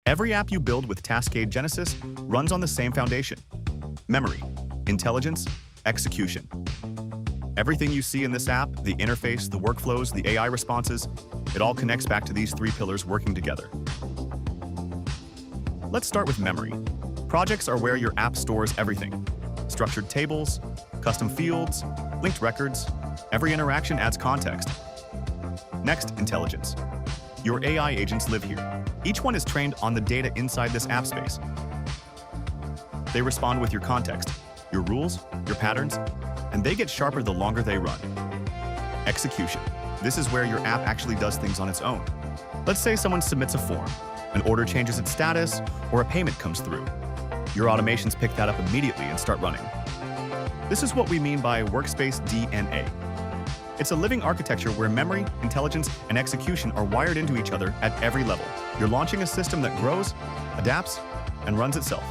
Every app you build with Taskade Genesis runs on the same foundation: memory, intelligence, execution. Everything you see in this app, the interface, the workflows, the AI responses, it all connects back to these three pillars working together. Let's start with memory. Projects are where your app stores everything: structured tables, custom fields, linked records. Every interaction adds context. Next, intelligence. Your AI agents live here. Each one is trained on the data inside this app space. They respond with your context, your rules, your patterns, and they get sharper the longer they run. Execution. This is where your app actually does things on its own. Let's say someone submits a form, an order changes its status, or a payment comes through. Your automations pick that up immediately and start running. This is what we mean by Workspace DNA. It's a living architecture where memory, intelligence, and execution are wired into each other at every level. You're launching a system that grows, adapts, and runs itself.